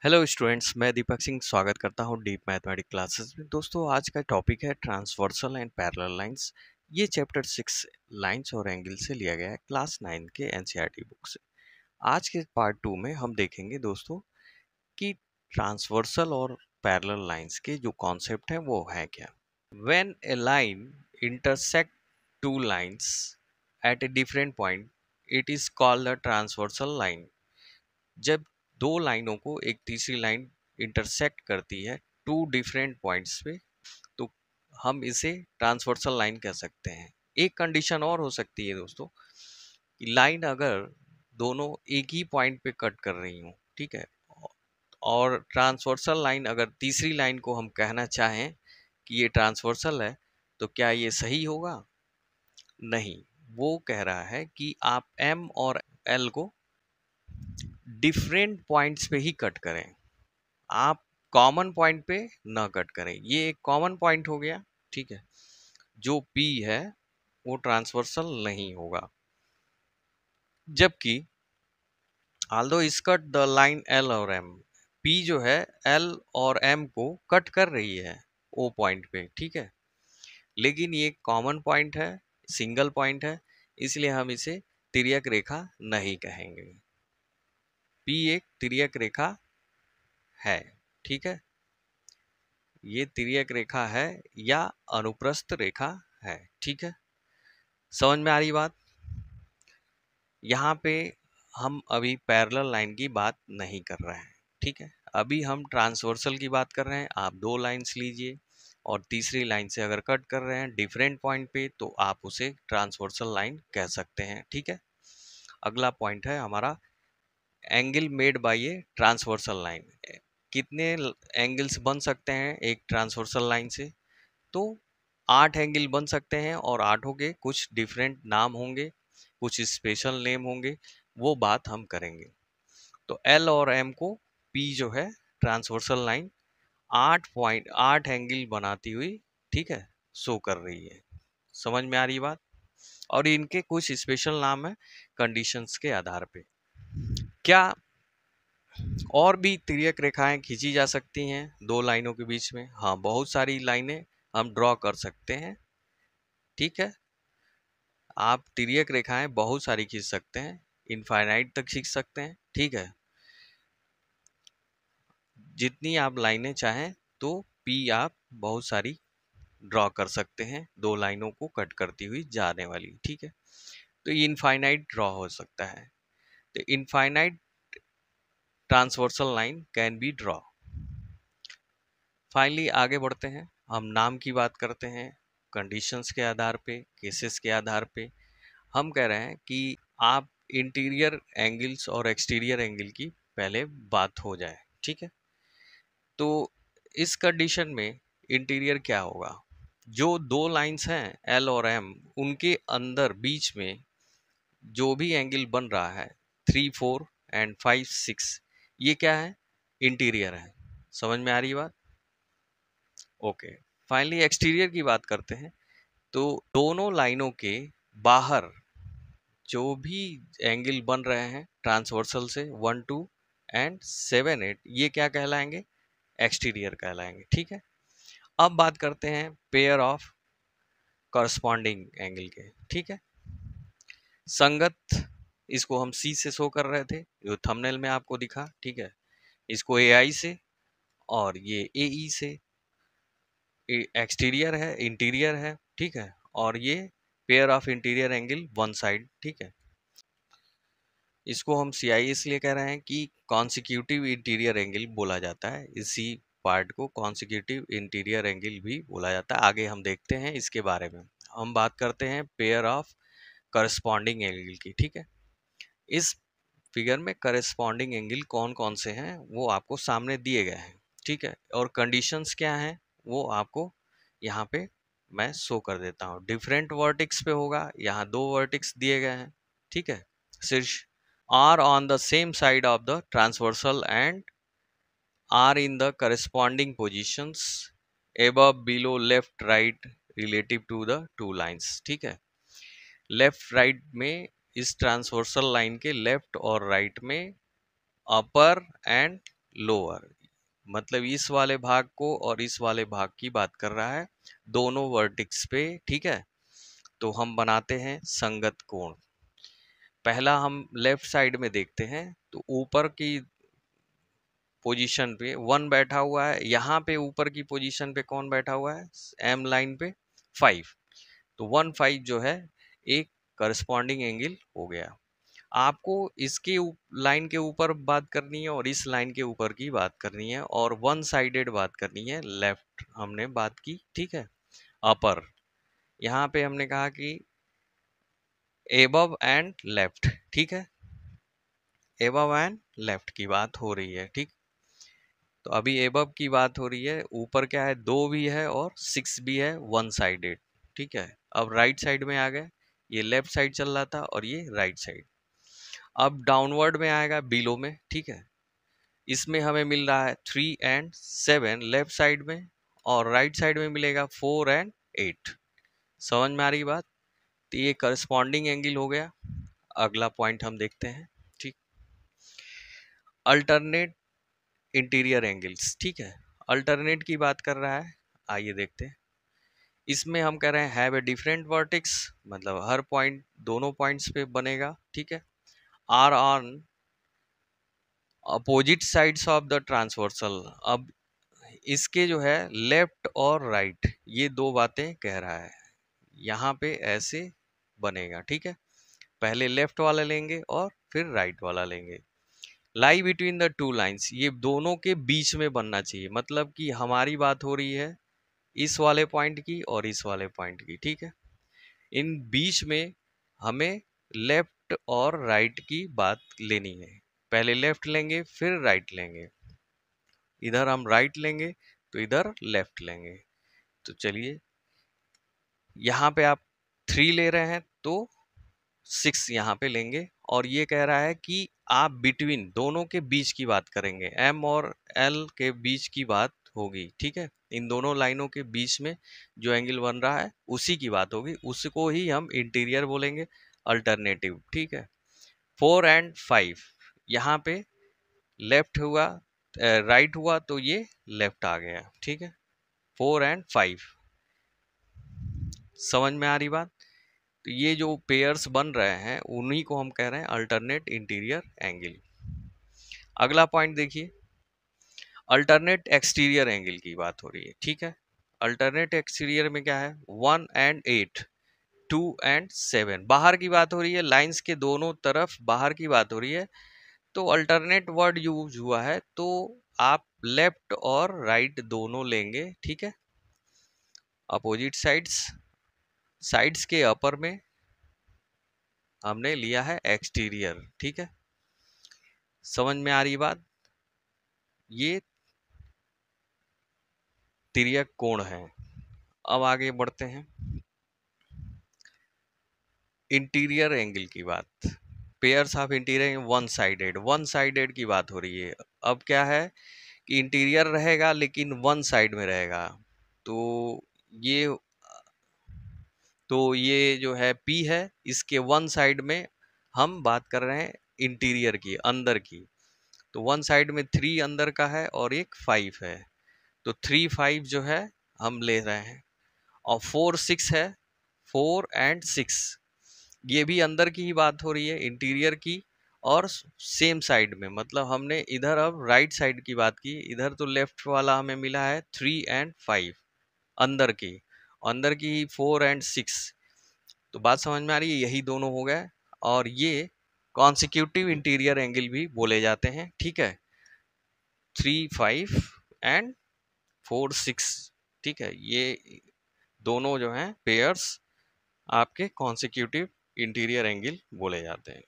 Hello students, मैं दीपक सिंह स्वागत करता हूं डीप मैथमेटिक्स क्लासेस में। दोस्तों, आज का टॉपिक है ट्रांसवर्सल एंड पैरेलल लाइंस। ये चैप्टर 6 लाइंस और एंगल से लिया गया है क्लास 9 के एनसीईआरटी बुक से। आज के पार्ट 2 में हम देखेंगे दोस्तों कि ट्रांसवर्सल और पैरेलल लाइंस के जो कॉन्सेप्ट हैं वो है क्या। When A line intersect two lines eight a different point, it is called a transversal line. जब दो लाइनों को एक तीसरी लाइन इंटरसेक्ट करती है टू डिफरेंट पॉइंट्स पे, तो हम इसे ट्रांसवर्सल लाइन कह सकते हैं। एक कंडीशन और हो सकती है दोस्तों, कि लाइन अगर दोनों एक ही पॉइंट पे कट कर रही हो, ठीक है, और ट्रांसवर्सल लाइन अगर तीसरी लाइन को हम कहना चाहें कि ये ट्रांसवर्सल है, तो क्या ये सही होगा? नहीं। वो कह रहा है कि आप एम और एल को डिफरेंट पॉइंट्स पे ही कट करें, आप कॉमन पॉइंट पे ना कट करें। ये एक कॉमन पॉइंट हो गया, ठीक है। जो P है वो ट्रांसवर्सल नहीं होगा। जबकि although is cut the line L और M, P जो है L और M को कट कर रही है O पॉइंट पे, ठीक है, लेकिन ये कॉमन पॉइंट है, सिंगल पॉइंट है, इसलिए हम इसे तिर्यक रेखा नहीं कहेंगे। P एक तिर्यक रेखा है, ठीक है, ये तिर्यक रेखा है या अनुप्रस्थ रेखा है, ठीक है। समझ में आ रही बात? यहाँ पे हम अभी पैरेलल लाइन की बात नहीं कर रहे हैं, ठीक है। अभी हम ट्रांसवर्सल की बात कर रहे हैं। आप दो लाइंस लीजिए और तीसरी लाइन से अगर कट कर रहे हैं डिफरेंट पॉइंट पे, तो आप उसे ट्रांसवर्सल लाइन कह सकते हैं, ठीक है। अगला पॉइंट है हमारा angle made by a transversal line. कितने एंगल्स बन सकते हैं एक ट्रांसवर्सल लाइन से? तो 8 एंगल बन सकते हैं, और आठों के कुछ डिफरेंट नाम होंगे, कुछ स्पेशल नेम होंगे, वो बात हम करेंगे। तो एल और एम को पी जो है ट्रांसवर्सल लाइन 8 एंगल बनाती हुई, ठीक है, शो कर रही है। समझ में आ रही बात? और इनके कुछ स्पेशल नाम है कंडीशंस के आधार पे। क्या और भी तिर्यक रेखाएं खींची जा सकती हैं दो लाइनों के बीच में? हाँ, बहुत सारी लाइनें हम ड्रॉ कर सकते हैं, ठीक है। आप तिर्यक रेखाएं बहुत सारी खींच सकते हैं, इनफाइनाइट तक खींच सकते हैं, ठीक है। जितनी आप लाइनें चाहें तो पी आप बहुत सारी ड्रॉ कर सकते हैं, दो लाइनों को कट करती हुई जाने वाली, ठीक है। तो इनफाइनाइट ड्रॉ हो सकता है। तो infinite transversal line can be draw. Finally आगे बढ़ते हैं, हम नाम की बात करते हैं। कंडीशंस के आधार पे, केसेस के आधार पे हम कह रहे हैं कि आप इंटीरियर एंगल्स और एक्सटीरियर एंगल की पहले बात हो जाए, ठीक है। तो इस कंडीशन में इंटीरियर क्या होगा? जो दो लाइंस हैं एल और एम, उनके अंदर बीच में जो भी एंगल बन रहा है 3, 4 एंड 5, 6, ये क्या है? इंटीरियर है। समझ में आ रही बात? ओके। फाइनली एक्सटीरियर की बात करते हैं। तो दोनों लाइनों के बाहर जो भी एंगल बन रहे हैं ट्रांसवर्सल से 1, 2 एंड 7, 8, ये क्या कहलाएंगे? एक्सटीरियर कहलाएंगे, ठीक है। अब बात करते हैं पेयर ऑफ करस्पॉन्डिंग एंगल के, ठीक है। संगत, इसको हम सी से शो कर रहे थे जो थंबनेल में आपको दिखा, ठीक है। इसको ए आई से और ये ए ई से। एक्सटीरियर है, इंटीरियर है, ठीक है, और ये pair of interior angle one side, ठीक है। इसको हम सी आई इसलिए कह रहे हैं कि कॉन्सिक्यूटिव इंटीरियर एंगल बोला जाता है। इसी पार्ट को कॉन्सिक्यूटिव इंटीरियर एंगल भी बोला जाता है। आगे हम देखते हैं इसके बारे में। हम बात करते हैं पेयर ऑफ करस्पॉन्डिंग एंगल की, ठीक है। इस फिगर में करस्पॉन्डिंग एंगल कौन कौन से हैं वो आपको सामने दिए गए हैं, ठीक है। और कंडीशंस क्या हैं वो आपको यहाँ पे मैं शो कर देता हूँ। डिफरेंट वर्टिक्स पे होगा, यहाँ दो वर्टिक्स दिए गए हैं, ठीक है। शीर्ष are on the same side of the transversal and are in the corresponding positions above, below, left, right relative to the two lines, ठीक है। लेफ्ट राइट में इस ट्रांसवर्सल लाइन के लेफ्ट और राइट में अपर एंड लोअर, मतलब इस वाले भाग को और इस वाले भाग की बात कर रहा है, दोनों वर्टेक्स पे, ठीक है। तो हम बनाते हैं संगत कोण। पहला हम लेफ्ट साइड में देखते हैं, तो ऊपर की पोजीशन पे 1 बैठा हुआ है, यहाँ पे ऊपर की पोजीशन पे कौन बैठा हुआ है, एम लाइन पे 5। तो 1 5 जो है एक करस्पॉन्डिंग एंगल हो गया। आपको इसके लाइन के ऊपर बात करनी है और इस लाइन के ऊपर की बात करनी है, और वन साइडेड बात करनी है। लेफ्ट हमने बात की, ठीक है। अपर, यहाँ पे हमने कहा कि एबव एंड लेफ्ट, ठीक है, एबव एंड लेफ्ट की बात हो रही है, ठीक। तो अभी एबव की बात हो रही है, ऊपर क्या है, 2 भी है और 6 भी है, वन साइडेड, ठीक है। अब राइट साइड में आ गए, ये लेफ्ट साइड चल रहा था और ये राइट साइड। अब डाउनवर्ड में आएगा बिलो में, ठीक है। इसमें हमें मिल रहा है 3 एंड 7 लेफ्ट साइड में, और राइट साइड में मिलेगा 4 एंड 8। समझ में आ रही बात। तो ये करस्पॉन्डिंग एंगल हो गया। अगला पॉइंट हम देखते हैं, ठीक। अल्टरनेट इंटीरियर एंगल्स, ठीक है। अल्टरनेट की बात कर रहा है, आइए देखते हैं। इसमें हम कह रहे हैं हैव ए डिफरेंट वर्टेक्स, मतलब हर पॉइंट दोनों पॉइंट्स पे बनेगा, ठीक है। Are on opposite sides of the transversal. अब इसके जो है लेफ्ट और राइट, ये दो बातें कह रहा है। यहाँ पे ऐसे बनेगा, ठीक है। पहले लेफ्ट वाला लेंगे और फिर राइट वाला लेंगे। Lie between the two lines, ये दोनों के बीच में बनना चाहिए, मतलब कि हमारी बात हो रही है इस वाले पॉइंट की और इस वाले पॉइंट की, ठीक है। इन बीच में हमें लेफ्ट और राइट की बात लेनी है। पहले लेफ्ट लेंगे फिर राइट लेंगे, इधर हम राइट लेंगे तो इधर लेफ्ट लेंगे। तो चलिए, यहाँ पे आप 3 ले रहे हैं तो 6 यहाँ पे लेंगे, और ये कह रहा है कि आप बिटवीन दोनों के बीच की बात करेंगे, एम और एल के बीच की बात होगी, ठीक है। इन दोनों लाइनों के बीच में जो एंगल बन रहा है उसी की बात होगी, उसको ही हम इंटीरियर बोलेंगे, अल्टरनेटिव, ठीक है। 4 एंड 5, यहाँ पे लेफ्ट हुआ, राइट हुआ तो ये लेफ्ट आ गया, ठीक है। 4 एंड 5, समझ में आ रही बात। तो ये जो पेयर्स बन रहे हैं उन्हीं को हम कह रहे हैं अल्टरनेट इंटीरियर एंगल। अगला पॉइंट देखिए, अल्टरनेट एक्सटीरियर एंगल की बात हो रही है, ठीक है। अल्टरनेट एक्सटीरियर में क्या है, 1 एंड 8, 2 एंड 7, बाहर की बात हो रही है, लाइंस के दोनों तरफ बाहर की बात हो रही है। तो अल्टरनेट वर्ड यूज हुआ है, तो आप लेफ्ट और राइट दोनों लेंगे, ठीक है। अपोजिट साइड्स, साइड्स के अपर में हमने लिया है एक्सटीरियर, ठीक है। समझ में आ रही बात। ये तिर्यक कोण है। अब आगे बढ़ते हैं, इंटीरियर एंगल की बात। Pairs of interior one sided की बात हो रही है। अब क्या है कि इंटीरियर रहेगा लेकिन वन साइड में रहेगा। तो ये ये जो है पी है, इसके वन साइड में हम बात कर रहे हैं इंटीरियर की, अंदर की। तो वन साइड में 3 अंदर का है और एक 5 है, तो 3 5 जो है हम ले रहे हैं। और 4 6 है, 4 एंड 6, ये भी अंदर की ही बात हो रही है, इंटीरियर की। और सेम साइड में, मतलब हमने इधर अब राइट साइड की बात की, इधर तो लेफ्ट वाला हमें मिला है 3 एंड 5 अंदर की, अंदर की 4 एंड 6। तो बात समझ में आ रही है, यही दोनों हो गए। और ये कॉन्सिक्यूटिव इंटीरियर एंगल भी बोले जाते हैं, ठीक है। 3 5 एंड 4 6, ठीक है। ये दोनों जो हैं पेयर्स आपके कॉन्सिक्यूटिव इंटीरियर एंगल बोले जाते हैं।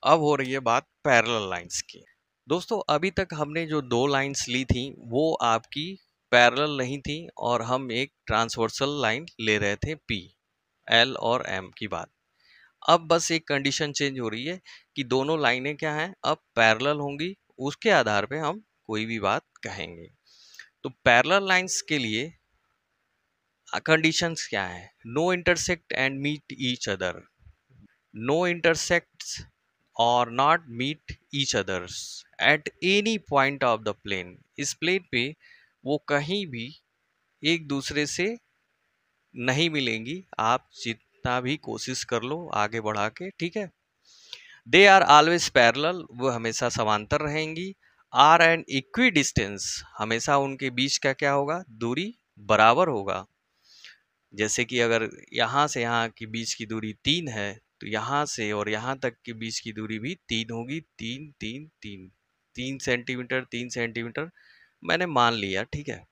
अब हो रही है बात पैरेलल लाइंस की। दोस्तों, अभी तक हमने जो 2 लाइंस ली थी वो आपकी पैरेलल नहीं थी, और हम एक ट्रांसवर्सल लाइन ले रहे थे पी, एल और एम की बात। अब बस एक कंडीशन चेंज हो रही है कि दोनों लाइनें क्या हैं, अब पैरेलल होंगी, उसके आधार पे हम कोई भी बात कहेंगे। तो पैरेलल लाइंस के लिए कंडीशंस क्या है, no intersect and meet each other, no intersects और not meet each others at any point of the plane, इस प्लेन पे वो कहीं भी एक दूसरे से नहीं मिलेंगी, आप जितना भी कोशिश कर लो आगे बढ़ा के, ठीक है। दे आर ऑलवेज पैरेलल, वो हमेशा समांतर रहेंगी। आर एंड इक्वी डिस्टेंस, हमेशा उनके बीच का क्या होगा, दूरी बराबर होगा। जैसे कि अगर यहाँ से यहाँ की बीच की दूरी 3 है, तो यहाँ से और यहाँ तक के बीच की दूरी भी 3 होगी। 3 सेंटीमीटर मैंने मान लिया, ठीक है।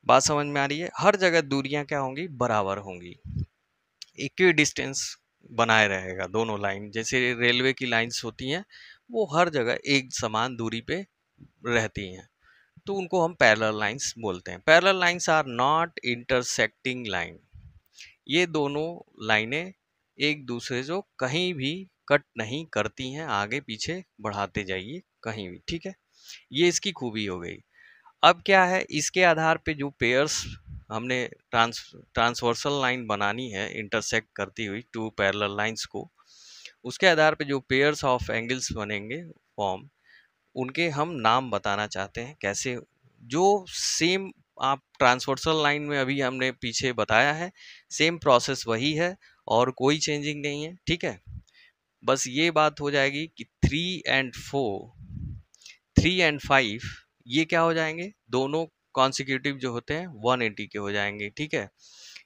बात समझ में आ रही है? हर जगह दूरियां क्या होंगी, बराबर होंगी। इक्वी डिस्टेंस बनाए रहेगा दोनों लाइन, जैसे रेलवे की लाइंस होती हैं, वो हर जगह एक समान दूरी पे रहती हैं, तो उनको हम पैरेलल लाइंस बोलते हैं। Parallel lines are not intersecting line, ये दोनों लाइनें एक दूसरे को कहीं भी कट नहीं करती हैं, आगे पीछे बढ़ाते जाइए कहीं भी, ठीक है। ये इसकी खूबी हो गई। अब क्या है, इसके आधार पे जो पेयर्स हमने ट्रांसवर्सल लाइन बनानी है इंटरसेक्ट करती हुई टू पैरेलल लाइंस को, उसके आधार पे जो पेयर्स ऑफ एंगल्स बनेंगे फॉर्म, उनके हम नाम बताना चाहते हैं। कैसे, जो सेम आप ट्रांसवर्सल लाइन में अभी हमने पीछे बताया है, सेम प्रोसेस वही है और कोई चेंजिंग नहीं है, ठीक है। बस ये बात हो जाएगी कि 3 and 5 ये क्या हो जाएंगे, दोनों कॉन्सिक्यूटिव जो होते हैं 180 के हो जाएंगे, ठीक है।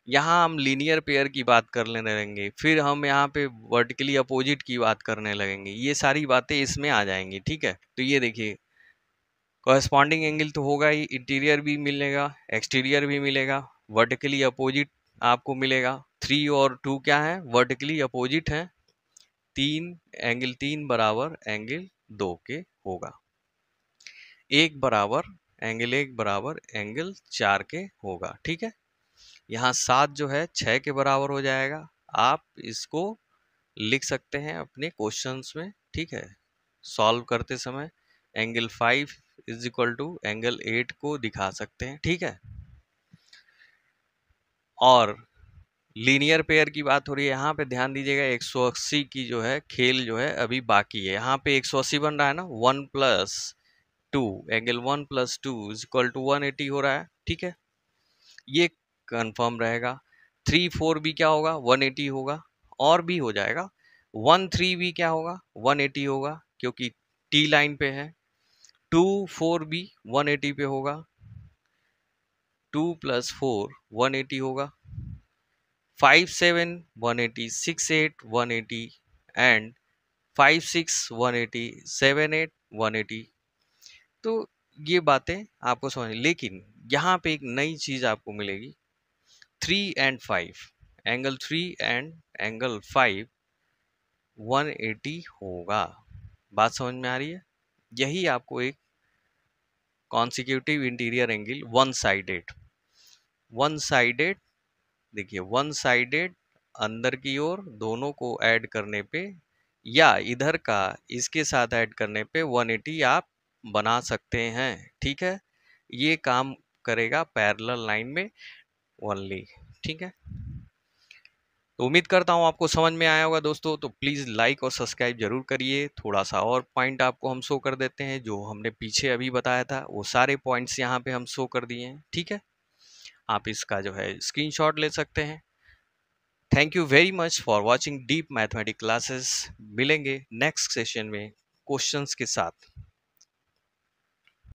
यहाँ हम लीनियर पेयर की बात करने लगेंगे, फिर हम यहाँ पे वर्टिकली अपोजिट की बात करने लगेंगे, ये सारी बातें इसमें आ जाएंगी, ठीक है। तो ये देखिए, कॉरेस्पॉन्डिंग एंगल तो होगा ही, इंटीरियर भी मिलेगा, एक्सटीरियर भी मिलेगा, वर्टिकली अपोजिट आपको मिलेगा। 3 और 2 क्या है, वर्टिकली अपोजिट है। 3 बराबर एंगल 2 के होगा, 1 बराबर एंगल 4 के होगा, ठीक है। यहाँ 7 जो है 6 के बराबर हो जाएगा। आप इसको लिख सकते हैं अपने क्वेश्चंस में, ठीक है, सॉल्व करते समय। Angle 5 is equal to angle 8 को दिखा सकते हैं, ठीक है। और लीनियर पेयर की बात हो रही है, यहाँ पे ध्यान दीजिएगा, 180 की जो है खेल जो है अभी बाकी है। यहाँ पे 180 बन रहा है ना, 1+2, एंगल 1+2 इज इक्वल टू 180 हो रहा है, ठीक है। ये कंफर्म रहेगा। 3 4 भी क्या होगा, 180 होगा, और भी हो जाएगा। 1 3 भी क्या होगा, 180 होगा, क्योंकि टी लाइन पे है। 2 4 भी 180 पे होगा। 2+4 180 होगा। 5 7 180, 6 8 180 एंड 5 6 180, 7 8 180। तो ये बातें आपको समझ, लेकिन यहाँ पे एक नई चीज आपको मिलेगी, 3 and 5, एंगल 3 एंड एंगल 5 180 होगा। बात समझ में आ रही है? यही आपको एक consecutive interior angle one sided देखिए, वन साइडेड अंदर की ओर दोनों को ऐड करने पे, या इधर का इसके साथ ऐड करने पे 180 आप बना सकते हैं, ठीक है। ये काम करेगा पैरेलल लाइन में ओनली, ठीक है। तो उम्मीद करता हूँ आपको समझ में आया होगा दोस्तों। तो प्लीज़ लाइक और सब्सक्राइब जरूर करिए। थोड़ा सा और पॉइंट आपको हम शो कर देते हैं, जो हमने पीछे अभी बताया था वो सारे पॉइंट्स यहाँ पे हम शो कर दिए हैं, ठीक है। आप इसका जो है स्क्रीनशॉट ले सकते हैं। Thank you very much for watching deep mathematics classes. मिलेंगे नेक्स्ट सेशन में क्वेश्चंस के साथ।